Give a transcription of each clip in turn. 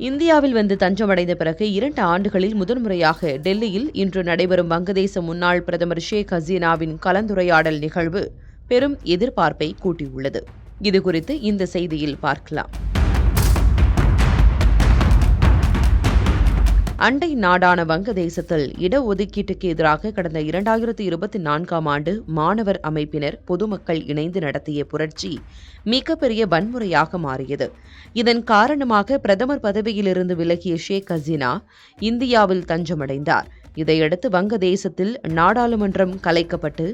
இந்தியாவில் வந்து தஞ்சமடைந்த பிறகு 2 ஆண்டுகளில் முதன்முறையாக டெல்லியில் இன்று நடைபெறும் வங்கதேச முன்னாள் பிரதமர் ஷேக் ஹசீனாவின் கலந்துரையாடல் நிகழ்வு பெரும் எதிர்பார்ப்பை கூட்டியுள்ளது. இதுகுறித்து இந்த செய்தியில் பார்க்கலாம். அண்டை நாடான வங்கதேசத்தில் இடஒதுக்கீட்டுக்கு எதிராக கடந்த 2024ஆம் ஆண்டு மாணவர் அமைப்பினர் பொதுமக்கள் இணைந்து நடத்திய புரட்சி மிகப்பெரிய வன்முறையாக மாறியது. இதன் காரணமாக பிரதமர் பதவியிலிருந்து விலகிய ஷேக் ஹசீனா இந்தியாவில் தஞ்சமடைந்தார். இதையடுத்து வங்கதேசத்தில் நாடாளுமன்றம் கலைக்கப்பட்டு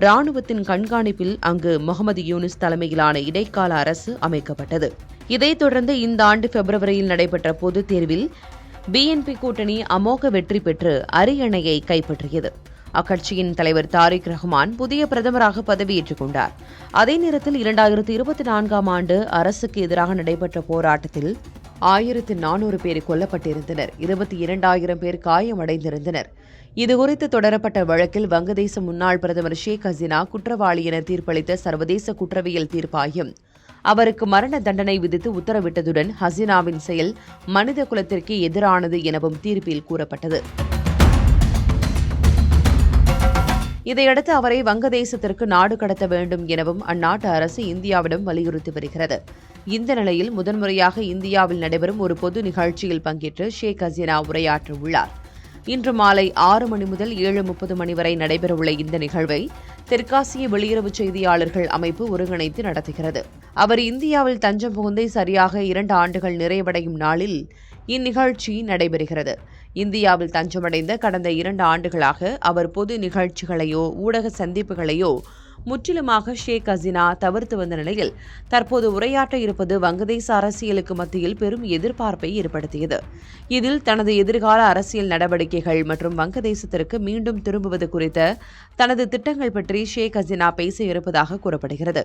ராணுவத்தின் கண்காணிப்பில் அங்கு முகமது யூனுஸ் தலைமையிலான இடைக்கால அரசு அமைக்கப்பட்டது. இதைத் தொடர்ந்து இந்த ஆண்டு பிப்ரவரியில் நடைபெற்ற பொதுத் தேர்வில் பிஎன்பி கூட்டணி அமோக வெற்றி பெற்று அரியணையை கைப்பற்றியது. அக்கட்சியின் தலைவர் தாரிக் ரஹ்மான் புதிய பிரதமராக பதவியேற்றுக் கொண்டார். அதே நேரத்தில் 2024ஆம் ஆண்டு அரசுக்கு எதிராக நடைபெற்ற போராட்டத்தில் 1400 பேர் கொல்லப்பட்டிருந்தனர். 22,000 பேர் காயமடைந்திருந்தனர். இதுகுறித்து தொடரப்பட்ட வழக்கில் வங்கதேச முன்னாள் பிரதமர் ஷேக் ஹசீனா குற்றவாளி என தீர்ப்பளித்த சர்வதேச குற்றவியல் தீர்ப்பாயம் அவருக்கு மரண தண்டனை விதித்து உத்தரவிட்டதுடன் ஹசீனாவின் செயல் மனித குலத்திற்கு எதிரானது எனவும் தீர்ப்பில் கூறப்பட்டது. இதையடுத்து அவரை வங்கதேசத்திற்கு நாடு கடத்த வேண்டும் எனவும் அந்நாட்டு அரசு இந்தியாவிடம் வலியுறுத்தி வருகிறது. இந்த நிலையில் முதன்முறையாக இந்தியாவில் நடைபெறும் ஒரு பொது நிகழ்ச்சியில் பங்கேற்று ஷேக் ஹசீனா உரையாற்றவுள்ளார். இன்று மாலை 6 மணி முதல் 7:30 மணி வரை நடைபெறவுள்ள இந்த நிகழ்வை தெற்காசிய வெளியுறவு செய்தியாளர்கள் அமைப்பு ஒருங்கிணைத்து நடத்துகிறது. அவர் இந்தியாவில் தஞ்சம் புகுந்தே சரியாக 2 ஆண்டுகள் நிறைவடையும் நாளில் இந்நிகழ்ச்சி நடைபெறுகிறது. இந்தியாவில் தஞ்சமடைந்த கடந்த 2 ஆண்டுகளாக அவர் பொது நிகழ்ச்சிகளையோ ஊடக சந்திப்புகளையோ முற்றிலுமாக ஷேக் ஹசீனா தவிர்த்து வந்த நிலையில் தற்போது உரையாற்ற இருப்பது வங்கதேச அரசியலுக்கு மத்தியில் பெரும் எதிர்பார்ப்பை ஏற்படுத்தியது. இதில் தனது எதிர்கால அரசியல் நடவடிக்கைகள் மற்றும் வங்கதேசத்திற்கு மீண்டும் திரும்புவது குறித்த தனது திட்டங்கள் பற்றி ஷேக் ஹசீனா பேச இருப்பதாக கூறப்படுகிறது.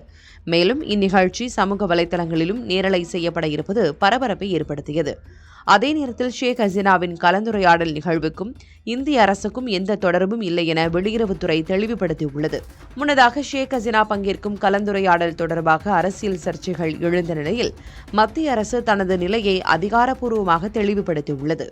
மேலும் இந்நிகழ்ச்சி சமூக வலைதளங்களிலும் நேரலை செய்யப்பட இருப்பது பரபரப்பை ஏற்படுத்தியது. அதே நேரத்தில் ஷேக் ஹசீனாவின் கலந்துரையாடல் நிகழ்வுக்கும் இந்திய அரசுக்கும் எந்த தொடர்பும் இல்லை என வெளியுறவுத்துறை தெளிவுபடுத்தியுள்ளது. முன்னதாக ஷேக் ஹசீனா பங்கேற்கும் கலந்துரையாடல் தொடர்பாக அரசியல் சர்ச்சைகள் எழுந்த நிலையில் மத்திய அரசு தனது நிலையை அதிகாரப்பூர்வமாக தெளிவுபடுத்தியுள்ளது.